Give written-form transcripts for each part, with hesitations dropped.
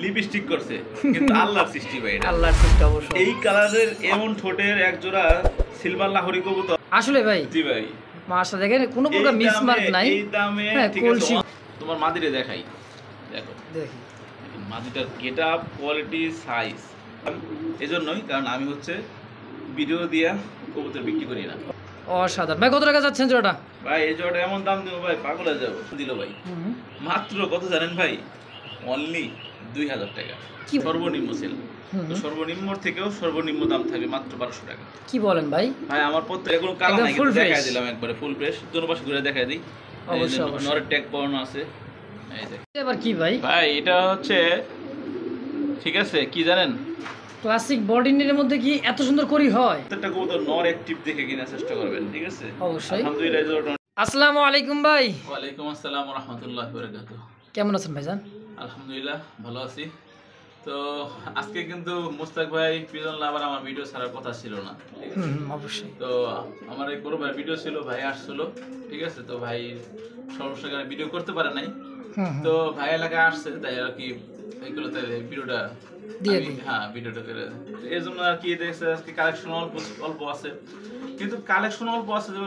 Lipstick করছে কিন্তু আল্লাহর সৃষ্টি ভাই, এটা আল্লাহর সৃষ্টি অবশ্য। এই কালারের এমন ঠোঁটের এক জোড়া সিলভার লাহোরি কবুতর আসলে ভাই জি ভাই, মাশাআল্লাহ, দেখেন কোনো প্রকার মিসমার্ক নাই। এই দামে হ্যাঁ, ঠিক আছে। তোমার মাদিরে দেখাই, দেখো দেখি মাদিটার গেটআপ, কোয়ালিটি, সাইজ। এজন্যই কারণ আমি হচ্ছে ভিডিও দিয়া কবুতর বিক্রি করি না। অসাধারণ ভাই। কত টাকা যাচ্ছেন জোড়াটা? ভাই এই জোড়াটা এমন দাম দিব ভাই, পাগল হয়ে যাবো। দিল ভাই মাত্র কত জানেন ভাই? অনলি 2000 টাকা সর্বনিম্ন সেল। তো সর্বনিম্ন থেকেও সর্বনিম্ন দাম থাকবে মাত্র 1200 টাকা। কি বলেন ভাই? ভাই আমার প্রত্যেক কোনো কালার নাই, কিন্তু দেখাই দিলাম একবারে ফুল ফ্রেশ। দুটো পাশে ঘুরে দেখাই দিই। অবশ্যই নরের ট্যাগ পরানো আছে। এই দেখ এবার কি ভাই? ভাই এটা হচ্ছে ঠিক আছে কি জানেন, ক্লাসিক বডিনের মধ্যে কি এত সুন্দর করি হয়? প্রত্যেকটা কবুতর নর অ্যাক্টিভ দেখে কেনার চেষ্টা করবেন, ঠিক আছে? অবশ্যই। আলহামদুলিল্লাহ। আসসালামু আলাইকুম ভাই। ওয়ালাইকুম আসসালাম ওয়া রাহমাতুল্লাহি ওয়া বারাকাতুহু। কেমন আছেন ভাইজান? আলহামদুলিল্লাহ ভালো আছি। তো আজকে কিন্তু মুস্তাক ভাই প্রিজন লাভার আমার ভিডিও ছাড়ার কথা ছিল না, ঠিক আছে? অবশ্যই। তো আমার এক বড় ভাই ভিডিও ছিল, ভাই আসছিল, ঠিক আছে? তো ভাই সমস্যার কারণে ভিডিও করতে পারে নাই। তো ভাই এলাকায় আসছে, তাই আর কি এইগুলো তাই ভিডিওটা দিয়ে দিই। হ্যাঁ, ভিডিওটা করে এই জন্য আর কি দেখছে আজকে কালেকশন অল্প আছে, কিন্তু কালেকশন অল্প আছে যে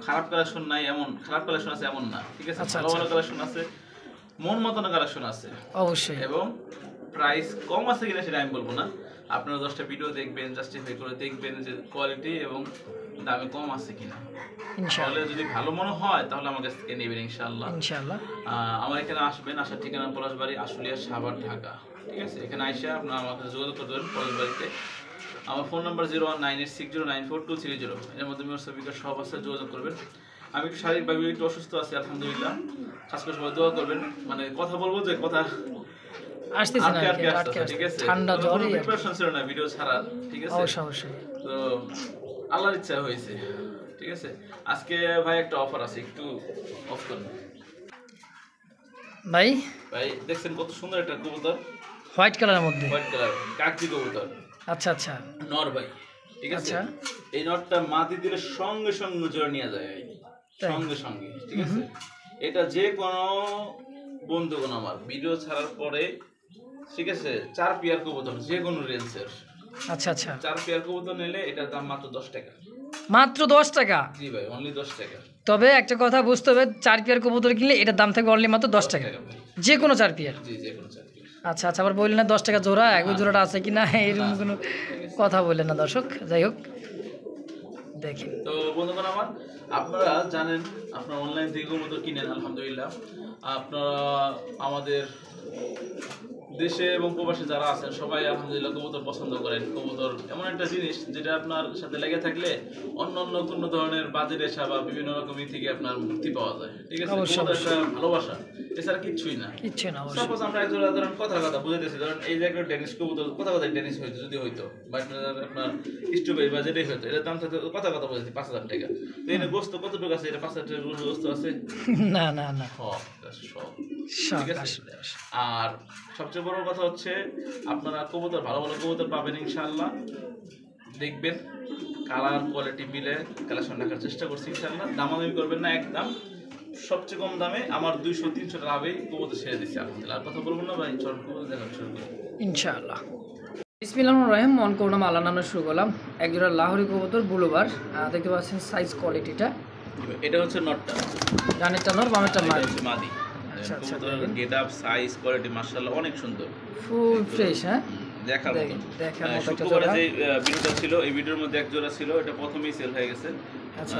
খারাপ কালেকশন নাই এমন, খারাপ কালেকশন আছে এমন না, ঠিক আছে? ভালো ভালো কালেকশন আছে, মন মতন কালেকশন আছে অবশ্যই। এবং প্রাইস কম আছে কিনা সেটা আমি বলবো না। আপনারা 10টা ভিডিও দেখবেন, জাস্টিফাই করে দেখবেন যে কোয়ালিটি এবং দামে কম আছে কিনা। ইনশাআল্লাহ যদি ভালো মনে হয় তাহলে আমার কাছ থেকে নেবেন ইনশাআল্লাহ। ইনশাআল্লাহ আমার এখানে আসবেন, আসার ঠিকানা পলাশবাড়ি, আশুলিয়া, সাভার, ঢাকা, ঠিক আছে? এখানে আইসা আপনারা আমার কাছে যোগাযোগ করবেন পলাশবাড়িতে। আমার ফোন নাম্বার 01986094230। এর মধ্যে মিউজিক সব আছে, যোগাযোগ করবেন। আমি একটু শারীরিকভাবে একটু অসুস্থ আছি, আলহামদুলিল্লাহ। খাস করে সবাই দোয়া করবেন, মানে কথা বলবো যে কথা আসতেছে না, ঠিক আছে? ঠান্ডা জ্বর প্রিপারেশন ছিল না ভিডিও ছাড়ার, ঠিক আছে? অবশ্যই। তো আল্লাহর ইচ্ছা হয়েছে, ঠিক আছে? আজকে ভাই একটা অফার আছে, একটু অফ করুন ভাই। ভাই দেখছেন কত সুন্দর একটা কবুতর, হোয়াইট কালারের মধ্যে, হোয়াইট কালার কাকজি কবুতর। আচ্ছা আচ্ছা, নর ভাই, ঠিক আছে? আচ্ছা, এই নরটা মাটি দিলে সঙ্গে সঙ্গে জোড়া নিয়ে যায় সঙ্গে সঙ্গে, ঠিক আছে? এটা যে কোনো বন্ধুগণ আমার ভিডিও ছাড়ার পরে, ঠিক আছে, 4 পেয়ার কবুতর যে কোনো রেঞ্জের, আচ্ছা আচ্ছা, 4 পেয়ার কবুতর নিলে এটার দাম মাত্র 10 টাকা। মাত্র 10 টাকা? জি ভাই, অনলি 10 টাকা। তবে একটা কথা বুঝতে হবে, 4 পেয়ার কবুতর কিনলে এটার দাম থাকবে অনলি মাত্র 10 টাকা, যে কোনো 4 পেয়ার। জি, যে কোনো 4 পেয়ার। আচ্ছা আচ্ছা, আবার বললেন না 10 টাকা জোড়া, একই জোড়াটা আছে কিনা এরকম কোনো কথা বললেন না দর্শক। যাই হোক, দেখেন তো বন্ধুগণ আমার, আপনারা জানেন আপনারা অনলাইন থেকে কবুতর কিনেন, আলহামদুলিল্লাহ। আপনারা আমাদের দেশে এবং প্রবাসে যারা আছেন সবাই আলহামদুলিল্লাহ কবুতর পছন্দ করেন। কবুতর এমন একটা জিনিস যেটা আপনার সাথে লেগে থাকলে অন্য অন্য কোনো ধরনের বাজে রেশা বা বিভিন্ন রকমই থেকে আপনার মুক্তি পাওয়া যায়, ঠিক আছে? কবুতর একটা ভালোবাসা, এছাড়া কিচ্ছুই না। সাপোজ আমরা একজন ধরেন কথা বুঝাইতেছি, ধরেন এই যে একটা ডেনিশ কবুতর, কথা ডেনিশ হইতো যদি হইতো, বা আপনার স্ট্রবেরি বা যেটাই হইতো, এটার দাম থাকতো কথা বুঝাইছি 5000 টাকা। তো এনে গোস্ত কতটুকু আছে? এটা 5000 টাকার গোস্ত আছে? না না না, সব, ঠিক আছে? আর সবচেয়ে বড় কথা হচ্ছে আপনারা কবুতর ভালো ভালো কবুতর পাবেন ইনশাআল্লাহ। দেখবেন কালার কোয়ালিটি মিলে কালেকশন রাখার চেষ্টা করছি ইনশাআল্লাহ। দামাদামি করবেন না, একদম সবচেয়ে কম দামে আমার 200-300 টাকা লাভে কবুতর ছেড়ে দিচ্ছি আলহামদুলিল্লাহ। আর কথা বলবো না ভাই, চল কবুতর দেখার শুরু করি ইনশাআল্লাহ। বিসমিল্লাহির রহমানির রহিম। মন করুন আল্লাহ নামে শুরু করলাম। এক জোড়া লাহোরি কবুতর ব্লুবার, দেখতে পাচ্ছেন সাইজ কোয়ালিটিটা। এটা হচ্ছে নটটা, ডানেরটা নর, বামেরটা মাদি। আচ্ছা আচ্ছা, কবুতরের গেটআপ, সাইজ, কোয়ালিটি মাশাআল্লাহ অনেক সুন্দর, ফুল ফ্রেশ। হ্যাঁ, দেখার মতো। শুক্রবারে যে ভিডিওটা ছিল, এই ভিডিওর মধ্যে এক জোড়া ছিল, এটা প্রথমেই সেল হয়ে গেছে। আচ্ছা,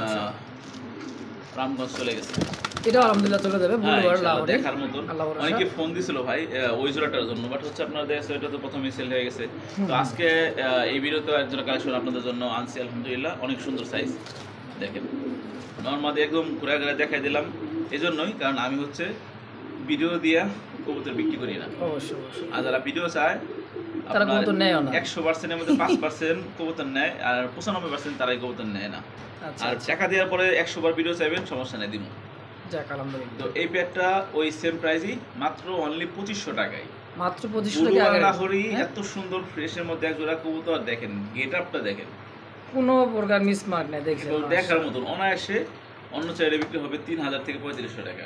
রামগঞ্জ চলে গেছে। এটা আলহামদুলিল্লাহ চলে যাবে ব্লুবার লাহোরি, দেখার মতন। অনেকে ফোন দিছিল ভাই ওই জোড়াটার জন্য, বাট হচ্ছে আপনারা দেখছেন এটা তো প্রথমেই সেল হয়ে গেছে। তো আজকে এই ভিডিওতে এক জোড়া কালেকশন আপনাদের জন্য আনছি আলহামদুলিল্লাহ, অনেক সুন্দর সাইজ। দেখেন নরমালি একদম ঘুরে ঘুরে দেখাই দিলাম, এজন্যই কারণ আমি হচ্ছে ভিডিও দিয়া কবুতর বিক্রি করি না। অবশ্যই। আর যারা ভিডিও চায় তারা কবুতর নেয় না, 100% এর মধ্যে 5% কবুতর নেয়, আর 95% তারাই কবুতর নেয় না। আর টাকা দেওয়ার পরে 100 বার ভিডিও চাইবেন, সমস্যা নেই, দিব। যাক আলহামদুলিল্লাহ। তো এই পেয়ারটা ওই সেম প্রাইসই, মাত্র অনলি 2500 টাকায়, মাত্র 2500 টাকা। লাহোরি এত সুন্দর ফ্রেশের মধ্যে এক জোড়া কবুতর, দেখেন গেটআপটা দেখেন, কোনো প্রকার মিসমার্ক নাই, দেখছেন দেখার মতন। অনায়াসে অন্য চাইলে বিক্রি হবে 3000 থেকে 3500 টাকা,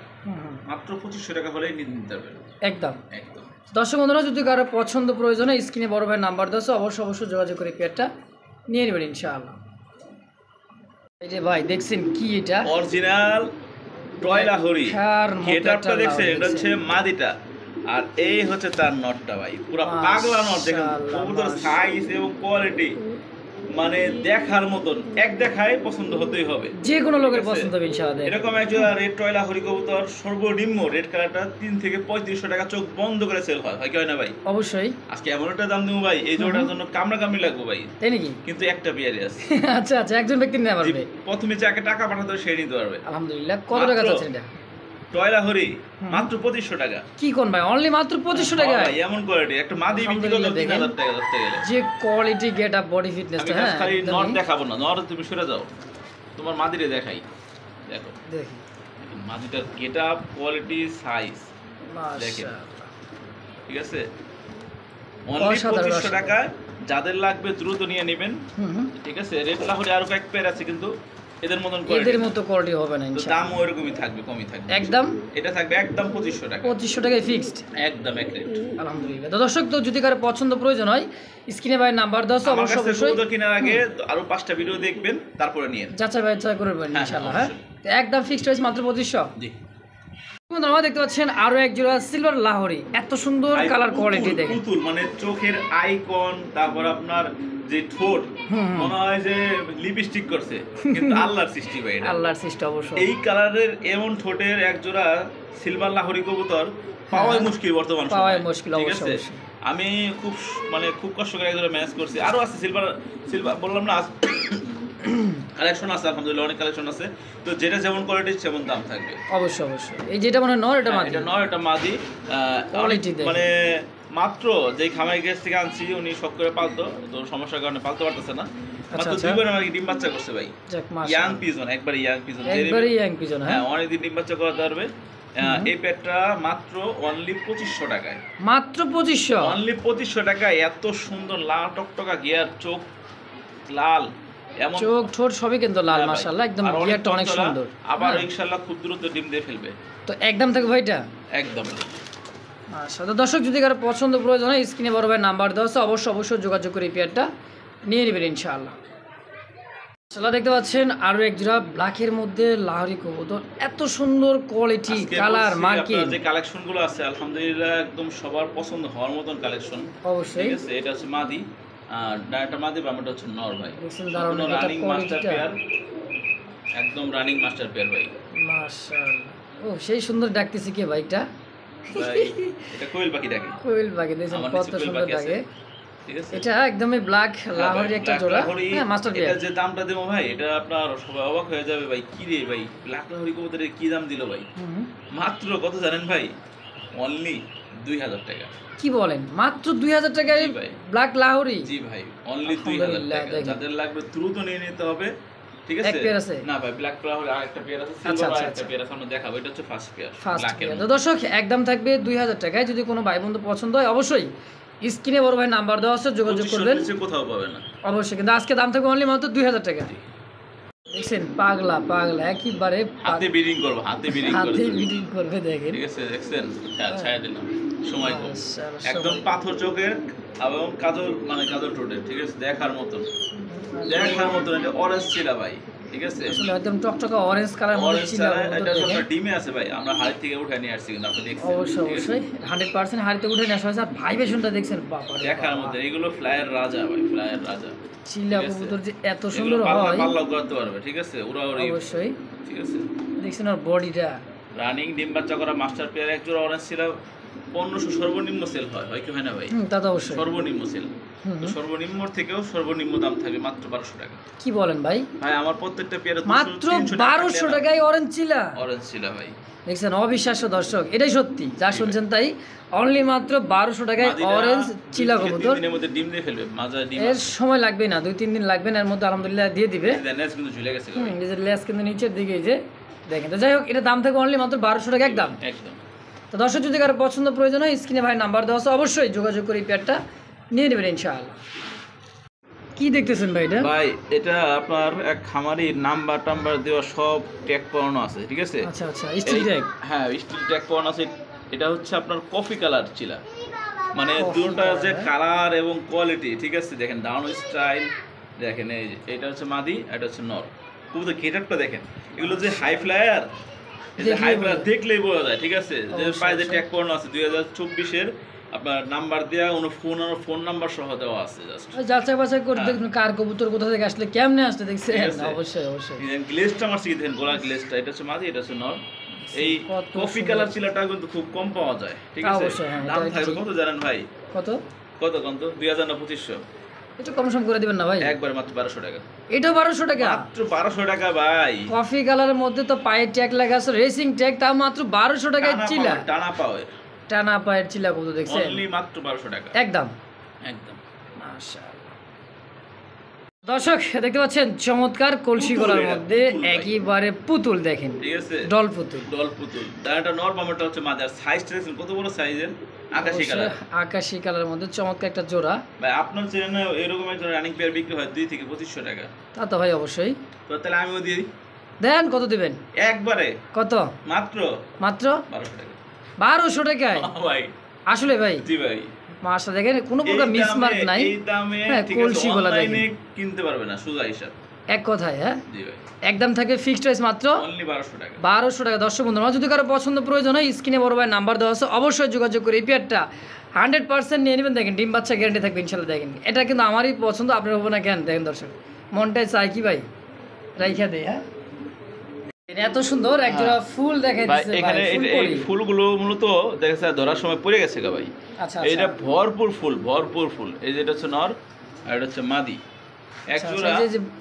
মাত্র 2500 টাকা হলেই নিতে পারবেন একদম। দর্শক বন্ধুরা যদি কারো পছন্দ প্রয়োজন হয় স্ক্রিনে বড় ভাই নাম্বার দেওয়া আছে, অবশ্যই যোগাযোগ করে পেয়ারটা নিয়ে নেবেন ইনশাআল্লাহ। এই যে ভাই দেখছেন কি এটা অরিজিনাল টয়লা হরি, দেখার মতো গেটআপটা একটা দেখছেন, লাহোরি এটা হচ্ছে মাদিটা আর এই হচ্ছে তার নটটা ভাই, পুরো পাগলা নট। দেখেন মাশাআল্লাহ, কবুতর সাইজ এবং কোয়ালিটি মানে দেখার মতন, এক দেখায় পছন্দ হতেই হবে, যে কোনো লোকের ঠিক আছে? পছন্দ হবে ইনশাআল্লাহ। দেখেন এরকম একজন রেড টয়লা হরি কবুতর সর্বনিম্ন রেড কালারটা 3 থেকে 3500 টাকা চোখ বন্ধ করে সেল হয়, হয় কি হয় না ভাই? অবশ্যই। আজকে এমন একটা দাম দেবো ভাই, এই জোড়াটার জন্য কামড়াকামড়ি লাগবে ভাই, তাই নাকি? কিন্তু একটা পেয়ারে আছে। আচ্ছা আচ্ছা, একজন ব্যক্তি নিতে পারবে। প্রথমে যাকে টাকা পাঠাতে হবে সে নিতে পারবে। আলহামদুলিল্লাহ। কত টাকা মাত্র চাচ্ছেন এটা? টয়লা হরি মাত্র 2500 টাকা। কি কোন ভাই, অনলি মাত্র 2500 টাকা? ভাই এমন কোয়ালিটি একটা মাদি বিক্রি করলে 3000 টাকা ধরতে গেলে। যে quality get up body fitness আমি হ্যাঁ খালি নট একদমই। দেখাবো না, নট তুমি সরে যাও, তোমার মাদিরে দেখাই। দেখো দেখি মাদিটার গেট আপ, কোয়ালিটি, সাইজ দেখেন, মাশাআল্লাহ। ঠিক আছে? অনলি অসাধারণ, 2500 অসাধারণ। টাকায় যাদের লাগবে দ্রুত নিয়ে নেবেন, হুম, ঠিক আছে? রেড লাহোরি আরো কয়েক পেয়ার আছে, কিন্তু এদের মতন এদের কোয়ালিটি মতো কোয়ালিটি হবে না তো ইনশাআল্লাহ। দাম ওইরকমই থাকবে, কমই থাকবে। একদম এটা থাকবে একদম 2500 টাকা, 2500 টাকায় ফিক্সড। একদম এক রেট। আলহামদুলিল্লাহ। তো দর্শক, তো যদি কারো পছন্দ প্রয়োজন হয় স্ক্রিনে ভাই নাম্বার দেওয়া আছে, আমার কাছে অবশ্যই কবুতর কেনার আগে আরো 5টা ভিডিও দেখবেন, তারপরে নিয়েন। যাচাই বাছাই করবেন হ্যাঁ, ইনশাআল্লাহ। হ্যাঁ, অবশ্যই। তো একদম ফিক্সড প্রাইস মাত্র 2500। জি বন্ধুরা দেখতে পাচ্ছেন আরো এক জোড়া সিলভার লাহোরি, এত সুন্দর ভাই, কালার পুতুল, কোয়ালিটি দেখেন। পুতুল মানে চোখের আইকন, তারপর আপনার যে ঠোঁট মনে হয় যে লিপস্টিক করছে, কিন্তু আল্লাহর সৃষ্টি ভাই এটা। আল্লাহর সৃষ্টি অবশ্যই। এই কালারের এমন ঠোঁটের এক জোড়া সিলভার লাহোরি কবুতর পাওয়াই মুশকিল বর্তমান সময়ে, পাওয়াই মুশকিল, ঠিক অবশ্যই, আছে? অবশ্যই। আমি খুব খুব কষ্ট করে এক জোড়া ম্যানেজ করছি, আরো আছে সিলভার বললাম না, কালেকশন আছে আলহামদুলিল্লাহ, অনেক কালেকশন আছে। তো যেটা যেমন কোয়ালিটি সেমন দাম থাকবে। অবশ্যই। এই যেটা মনে হয় নর, এটা মাদি। এটা নয়, এটা মাদি। Quality দেখেন। মানে মাত্র যেই খামারি গ্যাস থেকে আনছি উনি শখ করে পালতো, তো সমস্যার কারণে পালতে পারতেছে না। মাত্র আচ্ছা। 2 বার আমাকে ডিম বাচ্চা করছে ভাই, যাক ইয়াং মাশাআল্লাহ। পিজন, একবারে ইয়াং পিজন, একবারে ইয়াং পিজন। হ্যাঁ হ্যাঁ, অনেকদিন ডিম বাচ্চা করাতে পারবে। এই পেটটা মাত্র অনলি 2500 টাকায়, মাত্র 2500। অনলি 2500 টাকায় এত সুন্দর লাল টকটকা গিয়ার, চোখ লাল, এমন চোখ ঠোঁট সবই কিন্তু লাল, হ্যাঁ ভাই। মাশাআল্লাহ, একদম আর গিয়ারটা অনেক চঞ্চলা, সুন্দর। আবার হ্যাঁ। ইনশাআল্লাহ খুব দ্রুত ডিম দিয়ে ফেলবে। তো একদম থাকবে ভাইটা একদম। মাশাআল্লাহ। দর্শক, যদি কারো পছন্দ প্রয়োজন হয় স্ক্রিনে বড় ভাই নাম্বার দেওয়া আছে, অবশ্যই যোগাযোগ করে এই পেয়ারটা নিয়ে নেবেন ইনশাআল্লাহ। মাশাআল্লাহ, দেখতে পাচ্ছেন আরো এক জোড়া ব্ল্যাকের মধ্যে লাহোরি কবুতর, এত সুন্দর কোয়ালিটি, আজকে কালার, বলছি, মার্কিং। আপনার যে কালেকশন গুলো আছে আলহামদুলিল্লাহ একদম সবার পছন্দ হওয়ার মতন কালেকশন, অবশ্যই। ঠিক আছে? এটা হচ্ছে মাদি, আর ডাটা মাদি, বামটা হচ্ছে নর ভাই। দেখছেন দারুণ এটা রানিং মাস্টার কোয়ালিটিটা। পেয়ার, একদম রানিং মাস্টার পেয়ার ভাই। মাশাআল্লাহ। ও সেই সুন্দর ডাকতেছে কে ভাইটা? ভাই এটা কোয়েল পাখি ডাকে, কোয়েল পাখি, দেখছেন আমার কত নিচে কোয়েল সুন্দর পাখি আছে, ডাকে। ঠিক আছে? এটা একদমই ব্ল্যাক লাহোরি একটা জোড়া, হ্যাঁ মাস্টার এটা পেয়ার। যে দামটা দেবো ভাই, এটা আপনার সবাই অবাক হয়ে যাবে ভাই, কি রে ভাই ব্ল্যাক লাহোরি কবুতরের কি দাম দিল ভাই? মাত্র কত জানেন ভাই? অনলি 2000 টাকা। কি বলেন, মাত্র 2000 টাকায় জি ভাই। ব্ল্যাক লাহোরি? জি ভাই, অনলি 2000 আলহামদুলিল্লাহ, টাকা। দেখেন। যাদের লাগবে দ্রুত নিয়ে নিতে হবে, ঠিক এক আছে? পেয়ার আছে? না ভাই, ব্ল্যাক লাহোরি আরেকটা পেয়ার আছে, আচ্ছা, সিলভার আচ্ছা, আরেকটা আচ্ছা। পেয়ার আছে, আমরা দেখাবো। এটা হচ্ছে ফার্স্ট পেয়ার, ফার্স্ট ব্ল্যাকের পেয়ার। তো দর্শক, একদম থাকবে 2000 টাকায়। যদি কোনো ভাই বন্ধু পছন্দ হয় অবশ্যই স্ক্রিনে বড় ভাই নাম্বার দেওয়া আছে, যোগাযোগ করবেন কোথাও পাবে না অবশ্যই। কিন্তু আজকে দাম থাকবে অনলি মাত্র 2000 টাকা। দেখছেন পাগলা একেবারে হাতে বিডিং করবো, হাতে বিডিং হাতে করবো, বিডিং করবে দেখেন। ঠিক আছে? দেখছেন ছায়া দিলাম, সময় কম, মাশাআল্লাহ, একদম সময়। পাথর চোখের এবং কাজল, মানে কাজল ঠোঁটের, ঠিক আছে? দেখার মতন, দেখার মতন। এটা অরেঞ্জ ছিলা ভাই, ঠিক আছে? আসলে একদম টকটকা অরেঞ্জ কালার মধ্যে অরেঞ্জ ছিল এটা আপনার ডিমে আছে ভাই, আমরা হাড়ি থেকে উঠে নিয়ে আসছি, কিন্তু আপনি দেখছেন, অবশ্যই ঠিক আছে? 100% হাড়িতে উঠে নেওয়া হয়েছে। আর ভাইবেশনটা দেখছেন, বাবা রে দেখার বাবা। মধ্যে, এগুলো ফ্লায়ার রাজা ভাই, ফ্লায়ার রাজা। চিলা ঠিক আছে? কবুতর যে এত এগুলো সুন্দর হয় পাল্লাও করতে পারবে, ঠিক আছে? ওরা অবশ্যই। ঠিক আছে? দেখছেন ওর বডিটা, রানিং ডিম বাচ্চা করা মাস্টার পেয়ার এক জোড়া অরেঞ্জ ছিল 1500 সর্বনিম্ন সেল হয় কি হয় না ভাই? তা তো অবশ্যই। সর্বনিম্ন সেল, তো সর্বনিম্ন থেকেও সর্বনিম্ন দাম থাকে মাত্র 1200 টাকা। কি বলেন ভাই? ভাই আমার প্রত্যেকটা পেয়ারে মাত্র 1200 টাকায় অরেঞ্জ চিলা? অরেঞ্জ ছিল ভাই। দেখছেন, অবিশ্বাস্য দর্শক, এটাই সত্যি, যা শুনছেন তাই। অনলি মাত্র 1200 টাকায় মাদিরা অরেঞ্জ চিলা 2 থেকে 3 কবুতর। দিনের মধ্যে ডিম দিয়ে ফেলবে, মাজা ডিম এর সময় লাগবে না, 2-3 দিন লাগবে না, এর মধ্যে আলহামদুলিল্লাহ দিয়ে দিবে। দেনেস কিন্তু ঝুলে গেছে ভাই, নিজের লেস কিন্তু নিচের দিকে, এই যে দেখেন। তো যাই হোক, এটা দাম থাকে অনলি মাত্র 1200 টাকা একদম। একদম। তো দর্শক, যদি কারো পছন্দ প্রয়োজন হয় স্ক্রিনে ভাই নাম্বার দেওয়া আছে, অবশ্যই যোগাযোগ করে এই পেয়ারটা নিয়ে নেবেন ইনশাআল্লাহ। কি দেখতেছেন ভাই এটা? ভাই এটা আপনার এক খামারির নাম্বার টাম্বার দেওয়া সব ট্যাগ পরানো আছে, ঠিক আছে? আচ্ছা, স্টিল ট্যাগ। হ্যাঁ, স্টিল ট্যাগ পরানো আছে। এটা হচ্ছে আপনার কফি কালার চিলা, মানে Coffee দুটোটা color, যে হ্যাঁ। কালার এবং কোয়ালিটি, ঠিক আছে দেখেন ডাউন স্টাইল দেখেন, এই যে এটা হচ্ছে মাদি, এটা হচ্ছে নর। কবুতর গেটআপটা দেখেন, এগুলো যে হাই ফ্লায়ার, এই যে দেখলেই হাই বোঝা ফ্লায়ার যায়। দেখলেই বোঝা যায়, ঠিক আছে। যে অবশ্যই, পায়ে যে অবশ্যই। ট্যাগ করানো আছে 2024-এর আপনার নাম্বার দেওয়া, ফোন নাম্বার সহ দেওয়া আছে জাস্ট। যাচাই বাছাই করে হ্যাঁ। দেখুন কার কবুতর কোথা থেকে আসলে কেমনে আসলে দেখছেন। ঠিক আছে। অবশ্যই অবশ্যই। গ্লেজটা আমার শিখে দেখেন, গোলা গ্লেজটা, এটা হচ্ছে মাদি, এটা হচ্ছে নর। এই কত কফি সুন্দর। কালার চিলাটা কিন্তু খুব কম পাওয়া যায়, ঠিক তা আছে। অবশ্যই, হ্যাঁ, দাম এটা থাকবে ঠিক। কত জানেন ভাই? কত কত 2000 না 2500? একটু কম সম করে দিবেন না ভাই? একবারে মাত্র 1200 টাকা। এটা 1200 টাকা? মাত্র 1200 টাকা ভাই। কফি কালারের মধ্যে তো পায়ের ট্যাগ লাগা আছে, রেসিং ট্যাগ, তা মাত্র 1200 টাকায় চিলা। টানা পাওয়ার টানা পায়ের চিলা কত দেখছেন? অনলি মাত্র 1200 টাকা একদম। একদম। মাশাআল্লাহ। দর্শক দেখতে পাচ্ছেন চমৎকার কলসি পুতুল গলার এরা, মধ্যে পুতুল ভাই। একেবারে পুতুল দেখেন, ঠিক আছে, ডল পুতুল। ডল পুতুল। দাঁড়াটা নর বামেরটা হচ্ছে মাদার। সাইজটা দেখছেন কত বড় সাইজের, আকাশি কালার অবশ্যই আকাশি কালারের মধ্যে চমৎকার একটা জোড়া। ভাই। আপনার চ্যানেলে এরকম একজন রানিং পেয়ার বিক্রি হয় 2 থেকে 2500 টাকা। তা তো ভাই অবশ্যই। তো তাহলে আমিও দিয়ে দিই দেন, কত দিবেন? একবারে কত? মাত্র মাত্র 1200 টাকা 1200 টাকায়? ভাই। আসলে ভাই জি ভাই, মাশা দেখেন কোনো এই প্রকার মিসমার্ক দামে- নাই। এই দামে হ্যাঁ, ঠিক কলসি আছে, গলা অনলাইনে দেখেন। কিনতে পারবে না, সোজা হিসাব। এক কথায়, হ্যাঁ, জি ভাই, একদম থাকে ফিক্সড প্রাইস মাত্র অনলি 1200 টাকা। 1200 টাকা। দর্শক বন্ধুরা, যদি কারো পছন্দ প্রয়োজন হয় স্ক্রিনে বড় ভাই নাম্বার দেওয়া আছে, অবশ্যই যোগাযোগ করে এই পেয়ারটা 100% নিয়ে নেবেন। দেখেন ডিম বাচ্চা গ্যারান্টি থাকবে ইনশাল্লাহ। দেখেন এটা কিন্তু আমারই পছন্দ, আপনার হবে না কেন? দেখেন দর্শক, মনটাই চাই কি ভাই রাইখা দেয়। হ্যাঁ, এত সুন্দর একজোড়া ফুল দেখাই ভাই দিচ্ছে এখানে ভাই, ফুল এই কলি। ফুলগুলো মূলত দেখা যাচ্ছে ধরার সময় পড়ে গেছে গা ভাই। আচ্ছা এইটা আচ্ছা। ভরপুর ফুল, ভরপুর ফুল। এই যে এটা হচ্ছে নর আর এটা হচ্ছে মাদি, এক আচ্ছা, জোড়া।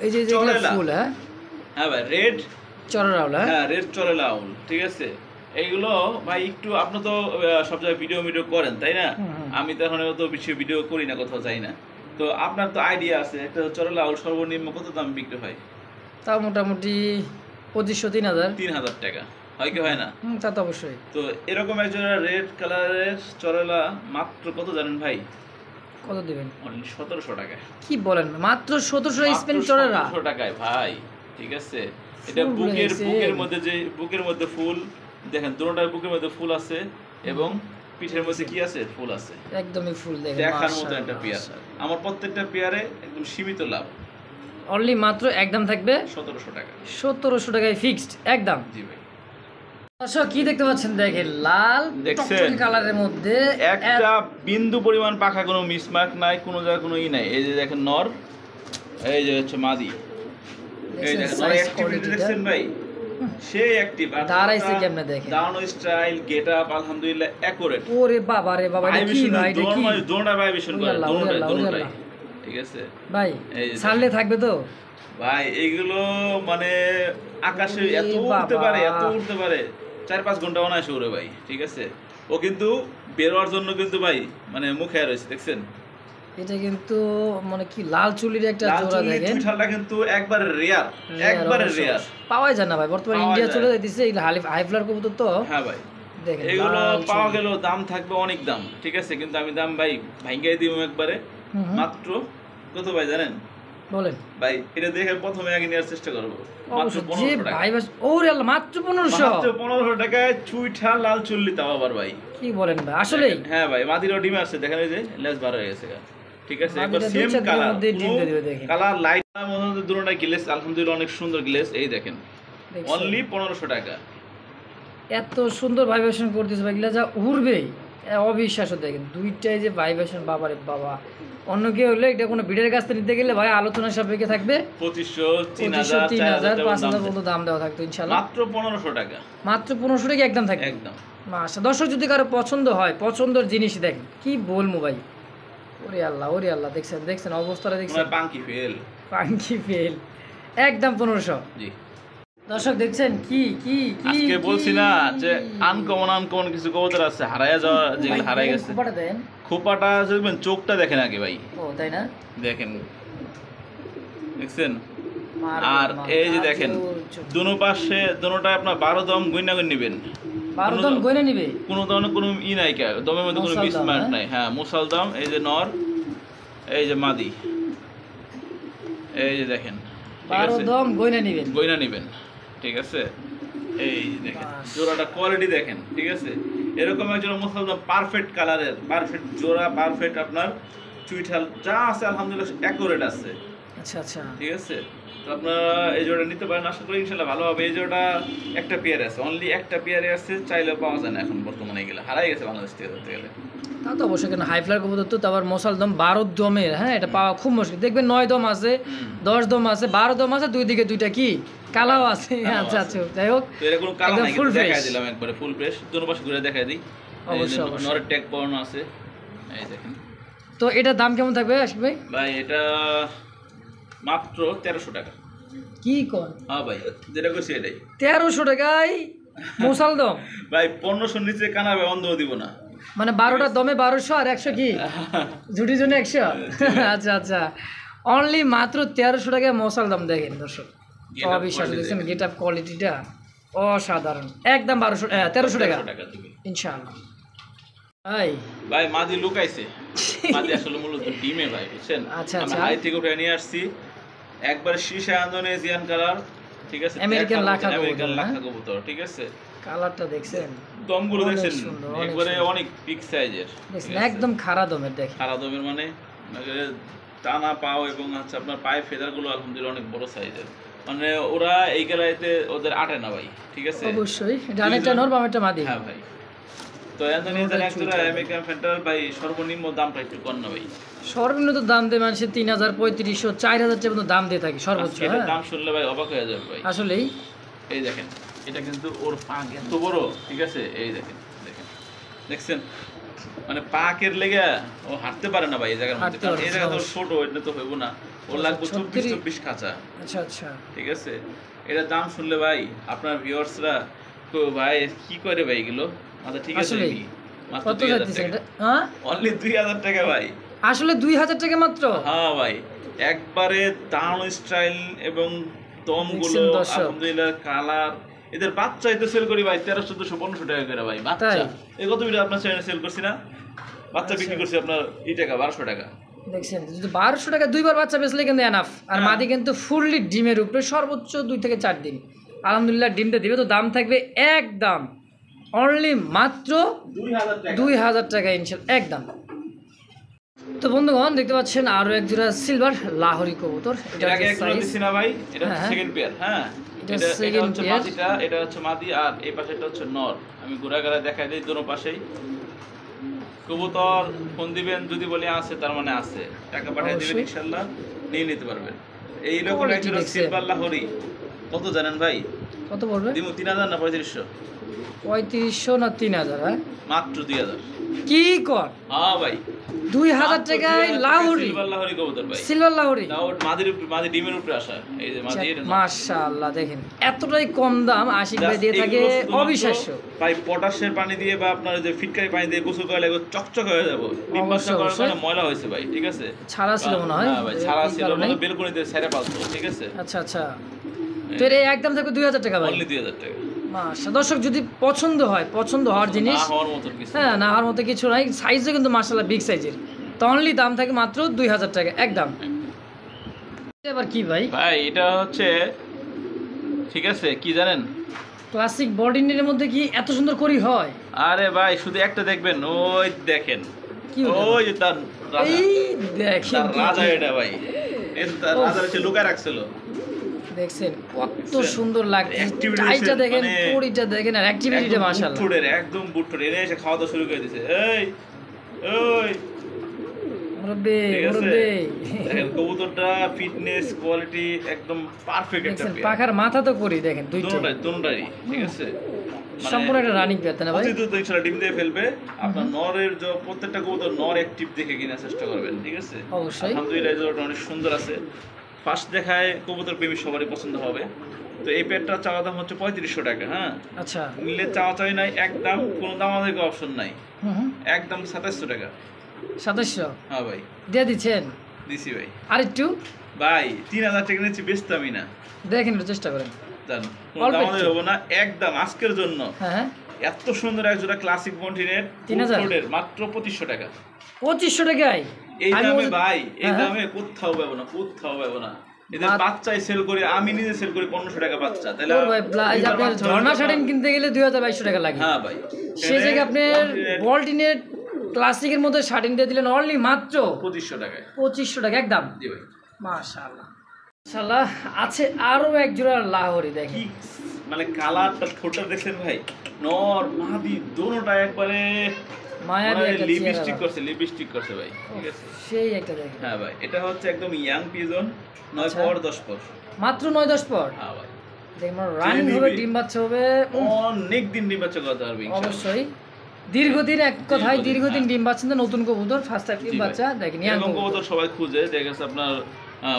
এই যে যেগুলো চড়েলা। ফুল, হ্যাঁ, হ্যাঁ ভাই, রেড, চড়ারাউল, হ্যাঁ, হ্যাঁ রেড চরেলা আউল, ঠিক আছে। এইগুলো ভাই একটু আপনি তো সব জায়গায় ভিডিও করেন তাই না? হুম, হুম। আমি তো এখন তো বেশি ভিডিও করি না, কোথাও যাই না। তো আপনার তো আইডিয়া আছে, একটা চরেলা আউল সর্বনিম্ন কত দাম বিক্রি হয়? তাও মোটামুটি 2500-3000। 3000 টাকা হয় কি হয় না? তা তো অবশ্যই। তো এরকম একজন রেড কালারের চরেলা মাত্র কত জানেন ভাই? কত দিবেন? অনলি 1700 টাকা। কি বলেন, মাত্র 1700 স্পেন চড়ারা? 1700 টাকায় ভাই, ঠিক আছে। এটা ফুলগুলো দেখছেন? বুকের মধ্যে যে বুকের মধ্যে ফুল দেখেন, দুটোটার বুকের মধ্যে ফুল আছে এবং পিঠের মধ্যে কি আছে? ফুল আছে। একদমই ফুল দেখেন, দেখার মতো একটা পেয়ার। আমার প্রত্যেকটা পেয়ারে একদম সীমিত লাভ। অনলি মাত্র একদম থাকবে 1700 টাকা। 1700 টাকায় ফিক্সড একদম। জি ভাই, দর্শক কি দেখতে পাচ্ছেন, দেখেন লাল দেখছেন? টকটকে কালারের মধ্যে একটা বিন্দু পরিমাণ পাখা, কোনো মিসমার্ক নাই, কোনো জায়গায় কোনো ই নাই। এই যে দেখেন নর, এই যে হচ্ছে মাদি। এই দেখেন নর অ্যাক্টিভিটি দেখছেন ভাই, সেই অ্যাক্টিভ। আর দাঁড়াইছে কেমনে দেখেন, ডাউন স্টাইল গেটআপ আলহামদুলিল্লাহ অ্যাকুরেট। ওরে বাবা রে বাবা, এটা কি ভাই, এটা কি দোনটা ভাইব্রেশন করে, ওরে আল্লাহ, ওরে আল্লাহ, ওরে দোনটাই, আল্লাহ। ঠিক আছে ভাই? এই যে ছাড়লে থাকবে তো ভাই, এইগুলো মানে আকাশে ওরে এত উড়তে বাবা। পারে, এত উড়তে পারে, 4-5 ঘন্টা অনায়াসে উড়ে ভাই, ঠিক আছে। ও কিন্তু বেরোয়ার জন্য কিন্তু ভাই মানে মুখে রয়েছে দেখছেন। এটা কিন্তু মানে কি লাল চুলির একটা লাল জোড়া চুল্লি দেখেন, চুইঠালটা কিন্তু একবারে রেয়ার, একবারে রেয়ার। পাওয়াই যায় না ভাই, বর্তমানে পাওয়া ইন্ডিয়া যায়। চলে যাইতেছে এই হাই ফ্লার কবুতর তো। হ্যাঁ ভাই, দেখেন এগুলো লাল পাওয়া চুলি। গেল দাম থাকবে অনেক দাম, ঠিক আছে। কিন্তু আমি দাম ভাই ভাঙ্গাই দিব একবারে। হুম হুম। মাত্র কত ভাই জানেন? বলেন ভাই এটা দেখে প্রথমে আগে নেওয়ার চেষ্টা করবো, মাত্র অবশ্যই। যে 1500 টাকা। ভাই বাস, ওরে আল্লাহ, মাত্র 1500? মাত্র 1500 টাকায় চুইঠা লাল চুল্লি, তাও আবার ভাই। কি বলেন ভাই, আসলে দেখেন, হ্যাঁ ভাই, মাদিরও ডিম আছে দেখেন, এই যে লেজ বার হয়ে গেছে গা, ঠিক আছে। একবার মাদিরা সেম 2-4 দিনের কালার, মধ্যেই ডিম দিয়ে দিবে দেখেন। কালার লাইট মধ্যে দুটোটাই গ্লেস আলহামদুলিল্লাহ অনেক সুন্দর গ্লেস। এই দেখেন দেখছেন? অনলি 1500 টাকা। এত সুন্দর ভাইব্রেশন করতেছে ভাই, এগুলা যা উড়বে অবিশ্বাস্য। দেখেন দুইটাই যে ভাইব্রেশন, বাবা রে বাবা। অন্য কেউ হলে এটা কোনো ভিড়ের কাছ থেকে নিতে গেলে ভাই আলোচনা সাপেক্ষে থাকবে 2500, 2500, 3000, 3000, 5000 4000 পর্যন্ত দাম দেওয়া থাকতো ইনশাল্লাহ। মাত্র 1500 টাকা, মাত্র 1500 টাকা একদম থাকবে একদম। মাশা। দর্শক যদি কারো পছন্দ হয়, পছন্দের জিনিস দেখেন, কি বলবো ভাই, ওরে আল্লাহ, ওরে আল্লাহ। দেখছেন দেখছেন অবস্থাটা, দেখছেন তোমার পাঙ্কি ফেল। পাঙ্কি ফেল, একদম 1500। জি, দর্শক দেখছেন কি কি কি আজকে কি- বলছি না যে আনকমন কিছু কবুতর আছে হারায়া যাওয়া, যেগুলো ভাই, হারাই দেন, গেছে। খোপাটা দেন। খোপাটা দেখবেন, চোখটা দেখেন আগে ভাই, ও তাই না? দেখেন দেখছেন। মার আর বাবা, এই যে আর দেখেন চোখ। দুনো পাশে দুটোটা আপনার 12 দম গুইনা করে নেবেন। 12 দম গয়না নিবে? কোনো ধরনের কোনো ই নাই, দমের মধ্যে কোনো মুসাল দাম, মিসম্যাচ হ্যাঁ? নাই। হ্যাঁ, মুসাল দাম। এই যে নর, এই যে মাদি, এই যে দেখেন, ঠিক 12 আছে, দম গয়না নিবেন? গয়না নেবেন, ঠিক আছে। এই যে দেখেন জোড়াটা কোয়ালিটি দেখেন, ঠিক আছে। এরকম একজন মুসলমান পারফেক্ট কালারের, পারফেক্ট জোড়া, পারফেক্ট আপনার চুইঠাল যা আছে আলহামদুলিল্লাহ অ্যাকুরেট আছে। আচ্ছা আচ্ছা, ঠিক আছে, তো আপনারা এই জোড়া নিতে পারেন, আশা করি ইনশাল্লাহ ভালো হবে। এই জোড়া একটা পেয়ারে আছে, অনলি একটা পেয়ারে আছে, চাইলেও পাওয়া যায় না এখন বর্তমানে, গেলে হারাই গেছে বাংলাদেশ থেকে ধরতে গেলে। তা তো অবশ্যই, কেন হাই ফ্লার কবুতর তো, তারপর মশাল দম 12 দমের, হ্যাঁ এটা পাওয়া খুব মুশকিল। দেখবেন 9 দম আছে, 10 দম আছে, 12 দম আছে, দুই দিকে দুইটা কি কালাও আছে। আচ্ছা আচ্ছা, যাই হোক তো এরকম কালা একদম নাই, ফুল দেখাই ফ্রেশ। দিলাম একবারে ফুল ফ্রেশ, দুটো পাশে ঘুরে দেখাই দিই। অবশ্যই, অবশ্যই। নরের ট্যাগ পরানো আছে, এই দেখেন তো এটার দাম কেমন থাকবে আশিক ভাই? ভাই। এটা মাত্র 1300 টাকা। কি কর? হ্যাঁ ভাই, যেটা করছি এটাই 1300 টাকায় মশাল দম ভাই। 1500 নিচে কানা বন্ধ দিব না, মানে 12টা দমে 1200 আর 100 কি জুটির জন্য 100। আচ্ছা আচ্ছা, অনলি মাত্র 1300 টাকায় মশাল দাম। দেখেন দর্শক, অবিশ্বাস দেখছেন গেট আপ কোয়ালিটিটা অসাধারণ। একদম 1300 টাকা দিবে ইনশাআল্লাহ। ভাই ভাই মাদি লুকাইছে, মাদি আসলে মূলত ডিমে ভাই, বুঝছেন। আচ্ছা, আমি আচ্ছা। হাই থেকে উঠে নিয়ে আসছি একবার শীশা ইন্দোনেশিয়ান কালার, ঠিক আছে, আমেরিকান লাখা আমেরিকান কবুতর, লাখা কবুতর, ঠিক আছে। কালারটা দেখছেন, দমগুলো অনেক দেখছেন সুন্দর, অনেক একবারে সুন্দর। অনেক বিগ সাইজের, দেখছেন একদম খাড়া দমের। দেখেন খারাপ দমের মানে একেবারে টানা পাও এবং হচ্ছে আপনার পায়ে ফেদারগুলো আলহামদুলিল্লাহ অনেক বড় সাইজের। মানে ওরা এই গালাইতে ওদের আটে না ভাই, ঠিক আছে। অবশ্যই ডানেরটা নর বামেরটা মাদি। হ্যাঁ ভাই, তো ইন্দোনেশিয়ান একজোড়া আমেরিকান ফ্যান্টার ভাই সর্বনিম্ন দামটা একটু কম না ভাই। সর্বনিম্ন তো দাম দেয় মানুষের 3000, 3500, 4000 টাকা পর্যন্ত দাম দিয়ে থাকে সর্বোচ্চ। আজকে এটার হ্যাঁ দাম শুনলে ভাই অবাক হয়ে যাবে ভাই। আসলেই এই দেখেন, এটা কিন্তু ওর পাক এত বড়, ঠিক আছে। এই দেখেন, দেখেন দেখছেন, মানে পাকের লেগে ও হাঁটতে পারে না ভাই এই জায়গার মধ্যে, হাঁটতে কারণ পারে এই না, জায়গা তো সমস্যা। ছোট, এটা তো হইব না, ওর লাগবে 24 খাঁচা, আচ্ছা আচ্ছা, ঠিক আছে। এটার দাম শুনলে ভাই আপনার ভিউয়ার্সরা তো ভাই কি করে ভাই এগুলো, আচ্ছা ঠিক আছে আসলেই। মাত্র কত 2000 যাচ্ছে টাকা, এটা? হ্যাঁ অনলি 2000 টাকা ভাই। আসলে 2000 টাকা মাত্র। হ্যাঁ ভাই, একবারে দারুণ স্টাইল এবং দমগুলো দেখছেন দর্শক? আলহামদুলিল্লাহ কালার। এদের বাচ্চাই তো সেল করি ভাই 1300, 1400, 1500 টাকা করে ভাই বাচ্চা। তাই? এই কত ভিডিও আপনার চ্যানেলে সেল করছি না, বাচ্চা বিক্রি করছি আপনার এই টাকা 1200 টাকা। দেখছেন যদি 1200 টাকা দুইবার বাচ্চা বেচলে কিন্তু এনাফ। আর হ্যাঁ। মাদি কিন্তু ফুললি ডিমের উপরে, সর্বোচ্চ 2 থেকে 4 দিন আলহামদুলিল্লাহ ডিমটা দিবে। তো দাম থাকবে একদম অনলি মাত্র 2000 টাকা। 2000 টাকা ইনশাল্লাহ একদম। তো বন্ধুগণ দেখতে পাচ্ছেন আরো এক জোড়া সিলভার লাহোরি কবুতর। এর আগে এক জোড়া দিছি না ভাই, এটা হচ্ছে হ্যাঁ। Second pair. হ্যাঁ, এটা এটা second হচ্ছে pair। মাদিটা, এটা হচ্ছে মাদি, আর এই পাশেটা হচ্ছে নর। আমি ঘোরাঘুরা দেখাই দিই দুটো পাশেই। কবুতর ফোন দিবেন যদি বলি আছে, তার মানে আছে, টাকা পাঠিয়ে দিবেন অবশ্যই। ইনশাআল্লাহ নিয়ে নিতে পারবেন। এই রকম Quality একজন দেখছেন। সিলভার লাহোরি কত জানেন ভাই? কত পড়বে? দিমু 3000 না 3500? 3500 না 3000? হ্যাঁ মাত্র 2000। কি কর? হ্যাঁ ভাই, 2000 টাকায় লাহোরি, সিলভার লাহোরি কবুতর ভাই। সিলভার লাহোরি। তাও মাদির উপরে, মাদি ডিমের উপরে আসা। এই যে মাদি, এটা না। মাশাআল্লাহ, দেখেন এতটাই কম দাম আশিক ভাই দিয়ে থাকে, এগুলো শুধুমাত্র অবিশ্বাস্য। ভাই পটাশের পানি দিয়ে বা আপনার যে ফিটকারি পানি দিয়ে গোসল করলে এগুলো চকচক হয়ে যাবে। ডিম বাচ্চা অবশ্যই, করার কারণে অবশ্যই। ময়লা হয়েছে ভাই, ঠিক আছে। ছাড়া ছিল মনে হয়, হ্যাঁ ভাই, ছাড়া এই ছিল, কারণেই। মানে বেলকনিতে ছেড়ে পালতো, ঠিক আছে। আচ্ছা আচ্ছা, তো এর একদম থাকবে 2000 টাকা ভাই। অনলি 2000 টাকা। মাশাআল্লাহ, দর্শক যদি পছন্দ হয়, পছন্দ হওয়ার জিনিস, না হওয়ার মতো কিছু। হ্যাঁ না হওয়ার মতো কিছু নাই, সাইজও কিন্তু মাশাআল্লাহ বিগ সাইজের। তো অনলি দাম থাকে মাত্র 2000 টাকা একদম। এবার কি ভাই? ভাই এটা হচ্ছে, ঠিক আছে, কি জানেন, ক্লাসিক বডিনের মধ্যে কি এত সুন্দর করি হয়? আরে ভাই শুধু একটা দেখবেন, ওই দেখেন, কি ওটা? ওই যে তার রাজা, এই দেখেন তার কি রাজা কি। এটা ভাই, এই তার রাজা হচ্ছে লুকায় রাখছিল। দেখছেন কত দেখছেন? সুন্দর লাগছে, Activity টাইটা দেখছেন, দেখেন, মানে পরিটা দেখেন, আর অ্যাক্টিভিটিটা একদম মাশাআল্লাহ। বুটঠোরের, একদম বুটঠোরের, এনে এসে খাওয়া দাওয়া শুরু করে দিছে। এই ওই মুরব্বি ঠিক আছে, মুরব্বি, দেখেন কবুতরটা ফিটনেস কোয়ালিটি একদম পারফেক্ট একটা দেখছেন পেয়ার। পাখার মাথা তো করি দেখেন দুইটা, দুটোটাই ঠিক আছে, সম্পূর্ণ একটা রানিং পেয়ার তাই না ভাই? অতি দ্রুত ইনশাআল্লাহ ডিম দিয়ে ফেলবে। আপনার নরের যে প্রত্যেকটা কবুতর নর অ্যাক্টিভ দেখে কেনার চেষ্টা করবেন, ঠিক আছে। অবশ্যই। আলহামদুলিল্লাহ এই জোড়াটা অনেক সুন্দর আছে, ফার্স্ট দেখায় কবুতর প্রেমী সবারই পছন্দ হবে। তো এই পেয়ারটা চাওয়া দাম হচ্ছে 3500 টাকা। হ্যাঁ, আচ্ছা, নিলে চাওয়া চাই নাই, একদম কোনো দামাদামি অপশন নাই, হুম, একদম 2700 টাকা। 2700 হ্যাঁ ভাই, দিয়ে দিচ্ছেন? দিছি ভাই। আর একটু ভাই 3000 টাকা নিচ্ছি, বেচতামই না, দেখেন একটু চেষ্টা করেন। জান কোনো অল্প দামাদামি একটু। হবে না, একদম আজকের জন্য। হ্যাঁ হ্যাঁ, এত সুন্দর এক জোড়া ক্লাসিক মন্টিনের 3000 মাত্র 2500 টাকা। 2500 টাকায় এই আমি দামে বলছি- ভাই, এই হ্যাঁ, দামে কোথাও পাবো না, কোথাও পাবো না। এদের বাচ্চাই সেল করি, আমি নিজে সেল করি 1500 টাকা বাচ্চা। তাহলে ওর ভাই এই যে আপনার ঝর্ণা শাটিন কিনতে গেলে 2200 টাকা লাগে। হ্যাঁ ভাই, সেই জায়গায় আপনার বলটিনের ক্লাসিকের মধ্যে শাটিন দিয়ে দিলেন অনলি মাত্র 2500 টাকায়। 2500 টাকা একদম। জি ভাই, মাশাআল্লাহ মাশাআল্লাহ। আছে আরো এক জোড়া লাহোরি দেখেন, কি মানে কালারটা ঠোঁটটা দেখছেন ভাই, নর মাদি দোনোটা একবারে মায়াবী একটা লিপস্টিক করছে, লিপস্টিক করছে ভাই, ঠিক আছে সেই একটা দেখেন। হ্যাঁ ভাই, এটা হচ্ছে একদম ইয়াং পিজন, 9 পর 10 পর, মাত্র 9-10 পর। হ্যাঁ ভাই, দেখেন রানিং হবে, ডিম বাচ্চা হবে অনেক দিন ডিম বাচ্চা করতে পারবে ইনশাআল্লাহ। অবশ্যই দীর্ঘদিন, এক কথায় দীর্ঘদিন ডিম বাচ্চা, নতুন কবুতর ফার্স্ট টাইম ডিম বাচ্চা দেখেন। ইয়াং এরকম কবুতর সবাই খুঁজে, দেখা গেছে আপনার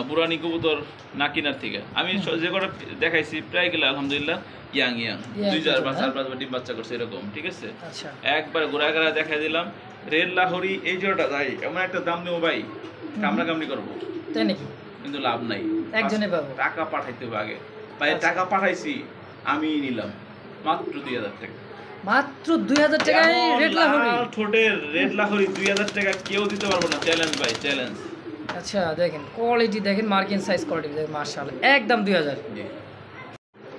পুরানি কবুতর না কিনার থেকে আমি যে কটা দেখাইছি প্রায় গেলে আলহামদুলিল্লাহ ইয়াং 2-4 বা 4-5 বার ডিম বাচ্চা করছে এরকম, ঠিক আছে। আচ্ছা একবার ঘোরা ঘোরা দেখাই দিলাম। রেড লাহোরি এই জোড়াটা ভাই এমন একটা দাম দেবো ভাই, কামড়া কামড়ি করবো, তাই নাকি? কিন্তু লাভ নাই, একজনে পাবো। টাকা পাঠাইতে হবে আগে ভাই, টাকা পাঠাইছি আমি নিলাম মাত্র 2000 টাকা। মাত্র 2000 টাকায় রেড লাহোরি, ঠোঁটের রেড লাহোরি 2000 টাকা কেউ দিতে পারবো না, চ্যালেঞ্জ ভাই চ্যালেঞ্জ। আচ্ছা দেখেন কোয়ালিটি দেখেন, মার্কিন সাইজ কোয়ালিটি দেখেন মাশাআল্লাহ একদম 2000।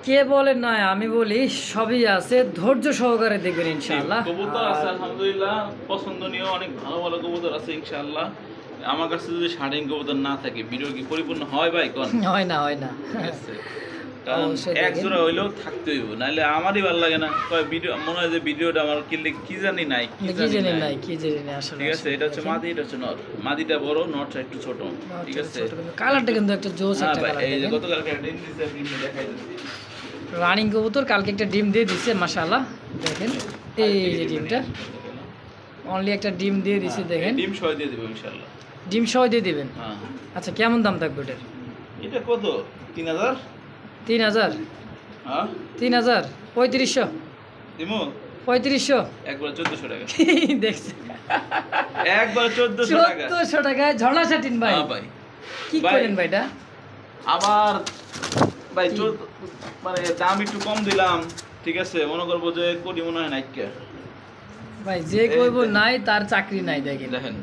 কে বলে না, আমি বলি সবই আছে, ধৈর্য সহকারে দেখবেন ইনশাআল্লাহ। কবুতর আছে আলহামদুলিল্লাহ, পছন্দনীয় অনেক ভালো ভালো কবুতর আছে ইনশাআল্লাহ। আমার কাছে যদি শার্টিং কবুতর না থাকে ভিডিও কি পরিপূর্ণ হয় ভাই? কোন হয় না, হয় না। ঠিক আছে, কারণ এক জোড়া হইলেও থাকতে হইব, নাহলে আমারই ভালো লাগে না। কয় ভিডিও মনে হয় যে ভিডিওটা আমার কি জানি নাই, কি জানি নাই, কি জানি না আসলে। ঠিক আছে, এটা হচ্ছে মাদি, এটা হচ্ছে নর। মাদিটা বড়, নরটা একটু ছোট, ঠিক আছে। কালারটা কিন্তু একটা জোস একটা কালার। এই যে গতকালকে একটা ডিম দিছে, ডিমটা দেখাই দিচ্ছি। রানিং কবুতর কালকে একটা ডিম দিয়ে দিছে মাশাআল্লাহ দেখেন, এই যে ডিমটা অনলি একটা ডিম দিয়ে দিছে দেখেন। ডিম সহ দিয়ে দেব ইনশাআল্লাহ, ডিম সহ দিয়ে দিবেন। হ্যাঁ আচ্ছা কেমন দাম থাকবে এটার? এটা কত? 3000। 3000? হ্যাঁ 3000 3500 দিমু 3500 একবার 1400 টাকা। দেখছেন একবার 1400 টাকা, 1400 টাকায় ঝর্ণা শাটিন ভাই। হ্যাঁ ভাই, কি করেন ভাই এটা? আবার ভাই মানে দাম একটু কম দিলাম, ঠিক আছে, মনে করবো যে কোটি মনে হয় নাইকা ভাই যে কইবো নাই তার চাকরি নাই দেখেন। দেখেন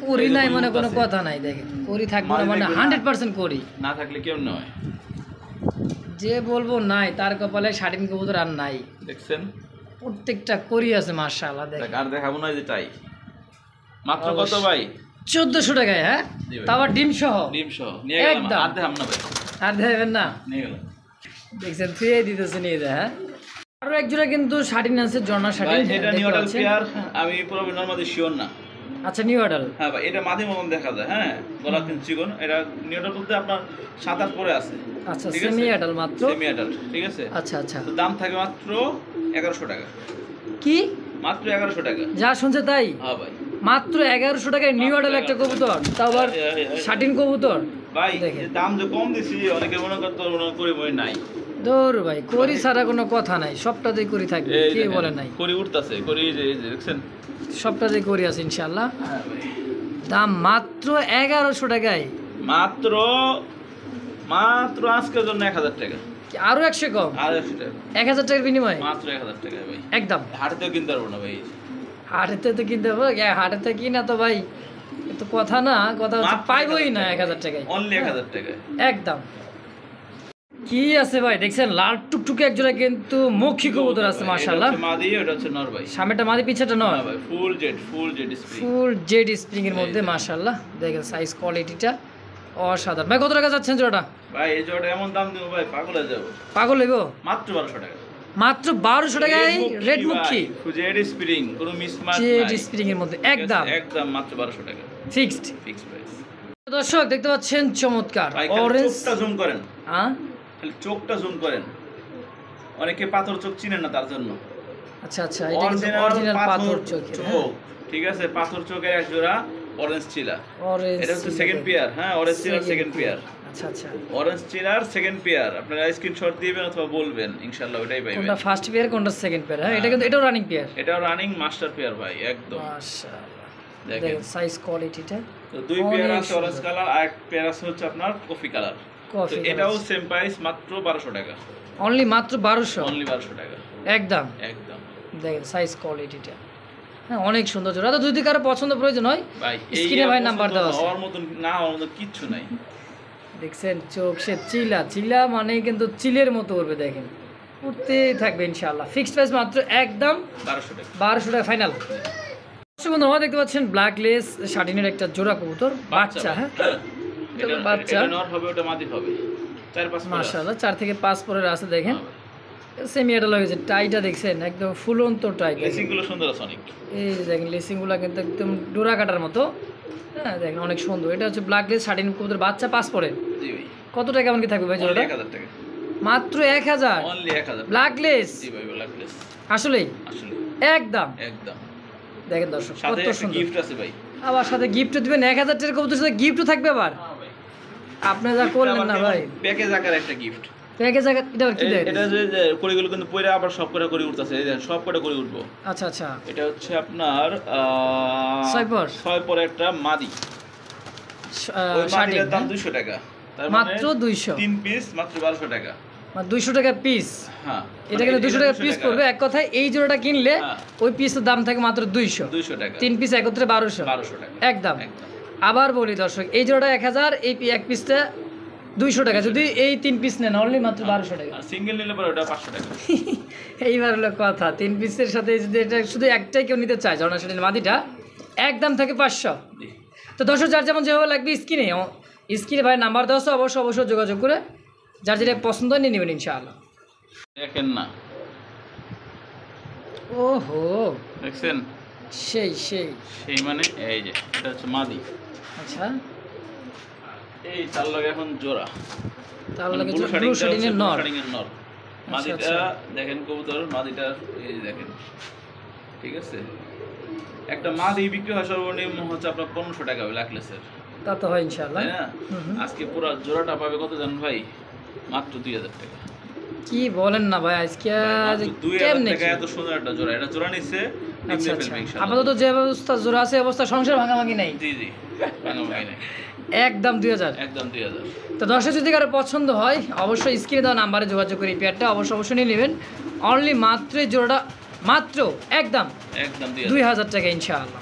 করি নাই মানে কোনো কথা নাই দেখেন, করি থাকবো না মানে 100% করি, না থাকলে কেউ নয়। যে বলবো নাই তার কপালে শাটিন কবুতর আর নাই। দেখছেন প্রত্যেকটা করি আছে মাশাআল্লাহ দেখেন। আর দেখাবো না যে তাই। মাত্র কত ভাই? 1400 টাকায়। হ্যাঁ জি ভাই। তাও আবার ডিম সহ। ডিম সহ নিয়ে গেলাম, একদম। আর দেখাম না ভাই, আর দেবেন না, নিয়ে গেলাম। দেখছেন ফ্রি দিতেছে নিয়ে যায়। হ্যাঁ আরো এক জোড়া কিন্তু শাটিন আছে, ঝর্ণা ভাই শাটিন এটা নিউ অর্ডার পেয়ার, আমি পুরো নরমালি শিওর না। আচ্ছা নিউ অর্ডার। হ্যাঁ ভাই, এটা মাঝে মতন দেখা যায়, হ্যাঁ গলা কিন্তু চিকন। এটা নিউ অর্ডার বলতে আপনার 7-8 পরে আছে, আচ্ছা ঠিক আছে? সেমি অ্যাডাল মাত্র। সেমি অ্যাডাল্ট, ঠিক আছে। আচ্ছা আচ্ছা তো দাম থাকে মাত্র 1100 টাকা, কি মাত্র 1100 টাকা। যা শুনছে তাই? হ্যাঁ ভাই, মাত্র 1100 টাকায় নিউ অর্ডার একটা কবুতর, তাও আবার শাটিন কবুতর। ভাই দেখেন। যে দাম যে কম দিছি অনেকে মনে করতে মনে করে মই নাই। দৌর ভাই করি ছাড়া কোনো কথা নাই, সবটাতেই করি থাকবে, এই কে দেখেন, বলে নাই? করি উঠতাছে, করি এই যে দেখছেন। সবটাতেই করি আছে ইনশাআল্লাহ। হ্যাঁ ভাই, দাম মাত্র 1100 টাকায়, মাত্র মাত্র আজকের জন্য 1000 টাকা, কি আরো 100 কম? আর 100 টাকা, 1000 টাকার বিনিময়ে মাত্র 1000 টাকা ভাই। একদম। হাটেতেও কিনতে পারবো না ভাই, হাটেতে তো কিনতে হবে, হাটেতে কিনা তো ভাই এ তো কথা না, কথা হচ্ছে মাত্র পাইবই না 1000 1000 টাকায়, অনলি 1000 টাকা একদম। কি আছে ভাই দেখছেন, লাল টুকটুকে একজোড়া কিন্তু মক্ষী কবুতর আছে মাশাআল্লাহ। এটা হচ্ছে মাদি, এটা হচ্ছে নর ভাই। সামনেটা মাদি পিছেটা নয় হ্যাঁ ভাই, full jade spring, full jade spring এর মধ্যে মাশাআল্লাহ দেখেন সাইজ কোয়ালিটিটা অসাধারণ। ভাই কত টাকা যাচ্ছেন জোড়াটা? ভাই এই জোড়া এমন দাম দিব ভাই পাগল হয়ে যাবো, পাগল হইব? মাত্র 1200 টাকা, মাত্র 1200 টাকায় রেড মুখী জেড স্প্রিং, কোনো মিসমাচ জেড নাই, স্প্রিং এর মধ্যে একদম একদম মাত্র 1200 টাকা ফিক্সড। Fix price. দর্শক দেখতে পাচ্ছেন চমৎকার ভাই খালি অরেঞ্জ। চোখটা জুম করেন, হ্যাঁ খালি চোখটা জুম করেন, অনেকে পাথর চোখ চিনেন না তার জন্য। আচ্ছা আচ্ছা, এটা কিন্তু অরিজিনাল পাথর চোখের। চোখ, ঠিক আছে, পাথর চোখের এক জোড়া অরেঞ্জ চিলা, অরেঞ্জ এটা হচ্ছে সেকেন্ড পেয়ার। হ্যাঁ অরেঞ্জ চিলার সেকেন্ড পেয়ার, আচ্ছা আচ্ছা। Orange chiller second pair. আপনারা স্ক্রিনশট দিবেন অথবা বলবেন, ইনশাআল্লাহ ওটাই পাইবেন। কোনটা ফার্স্ট পেয়ার কোনটা সেকেন্ড পেয়ার? হ্যাঁ এটা কিন্তু এটাও রানিং পেয়ার, এটাও রানিং মাস্টার পেয়ার ভাই একদম। মাশাআল্লাহ দেখেন দেখেন সাইজ কোয়ালিটিটা। তো দুই পেয়ার অনেক আছে অরেঞ্জ কালার, আর এক পেয়ার আছে হচ্ছে আপনার কফি কালার। কফি তো এটাও সেম প্রাইস, মাত্র 1200 টাকা, অনলি মাত্র 1200 অনলি 1200 টাকা একদম। একদম। দেখেন সাইজ কোয়ালিটিটা, হ্যাঁ অনেক সুন্দর জোড়া। তো যদি কারো পছন্দ প্রয়োজন হয় ভাই স্ক্রিনে ভাই নাম্বার দেওয়া আছে। হওয়ার মতন না হওয়ার মতন কিচ্ছু নাই। দেখছেন চোখ সে চিলা চিলা মানে কিন্তু চিলের মতো উঠবে দেখেন, উঠতেই থাকবে ইনশাআল্লাহ। ফিক্সড প্রাইস মাত্র একদম 1200 টাকা ফাইনাল। বন্ধুরা দেখতে পাচ্ছেন ব্ল্যাক লেস শাটিনের একটা জোড়া কবুতর বাচ্চা, হ্যাঁ এটা বাচ্চা নর হবে, ওটা মাদি হবে। 4-5 মাশাআল্লাহ 4 থেকে 5 পরের আছে দেখেন, সেমি এটা লাগেছে। টাইটা দেখছেন একদম ফুলন্ত টাই, লেসিং গুলো সুন্দর আছে অনেক। এই যে দেখেন লেসিং গুলো কিন্তু একদম ডোরা কাটার মতো, হ্যাঁ দেখেন অনেক সুন্দর। এটা হচ্ছে ব্ল্যাক লেস শাটিন কবুতর বাচ্চা 5 পরে। জি ভাই। কত টাকা এমন কি থাকবে ভাই জোড়াটা? 1000 টাকা মাত্র 1000 অনলি 1000 ব্ল্যাক লেস। জি ভাই ব্ল্যাক লেস আসলেই আসলে একদম একদম। দেখেন দর্শক সাথে কত একটা সুন্দর। গিফট আছে ভাই, আবার সাথে গিফটও দিবেন 1000 টাকার কবুতর সাথে গিফটও থাকবে আবার। আপনি যা করলেন না ভাই, প্যাকেজ আকার একটা গিফট। প্যাকেজ এটা আবার কি দেয়? এটা যে কড়িগুলো কিন্তু পরে আবার সব করে করে উঠতেছে, এই দেখেন সব করে করে উঠবো। আচ্ছা আচ্ছা এটা হচ্ছে আপনার 6 পরে একটা মাদি, ওই মাদিটার দাম 200 টাকা, তার মানে মাত্র 200 3 পিস মাত্র 1200 টাকা। মানে 200 টাকা পিস। হ্যাঁ এটা কিন্তু 200 টাকা পিস পড়বে। এক কথায় এই জোড়াটা কিনলে হ্যাঁ। ওই পিসের দাম থাকে মাত্র 200 টাকা, 3 পিস একত্রে 1200 টাকা একদম। আবার বলি দর্শক, এই জোড়াটা 1000, এই এক পিসটা 200 টাকা। যদি এই 3 পিস নেন অনলি মাত্র 1200 টাকা। আর সিঙ্গেল নিলে পরে ওটা 500 টাকা। এইবার হলো কথা, 3 পিসের সাথে যদি এটা শুধু একটাই কেউ নিতে চায় জর্না শাটিন মাদিটা, একদম থাকে 500। তো দর্শক যার যেমন যেভাবে লাগবে স্ক্রিনে ভাই নাম্বার দেওয়া আছে, অবশ্যই যোগাযোগ করে যার যেটা পছন্দ হয় নিয়ে নেবেন ইনশাআল্লাহ। দেখেন না, ওহো দেখছেন সেই মানে এই যে এটা হচ্ছে মাদি। আচ্ছা এই তার লগে এখন জোড়া, তার মানে লাগে ব্লু ব্লু শাটিনের নর। নর। মাদিটা দেখেন কবুতর, মাদিটা এই যে দেখেন, ঠিক আছে। একটা মাদি বিক্রি হয় সর্বনিম্ন হচ্ছে আপনার 1500 টাকা ব্ল্যাক লেসের, তা তো হয় ইনশাআল্লাহ। তাই না? আজকে পুরো জোড়াটা পাবে কত জানেন ভাই? মাত্র 2000 টাকা। কি বলেন না ভাই, আজকে মাত্র 2000 কেমনে টাকা এত সুন্দর একটা জোড়া। এটা জোড়া নিচ্ছে আচ্ছা নিতে আচ্ছা ফেলবে ইনশাআল্লাহ। আপাতত যে অবস্থা জোড়া আছে অবস্থা সংসার ভাঙাভাঙি নাই। জি ভাঙাভাঙি নাই, একদম 2000। একদম 2000। তো দর্শক যদি কারো পছন্দ হয় অবশ্যই স্ক্রিনে দেওয়া নাম্বারে যোগাযোগ করে এই পেয়ারটা অবশ্যই নিয়ে নেবেন। অনলি মাত্র এই জোড়াটা মাত্র একদম 2000 2000 টাকা ইনশাআল্লাহ।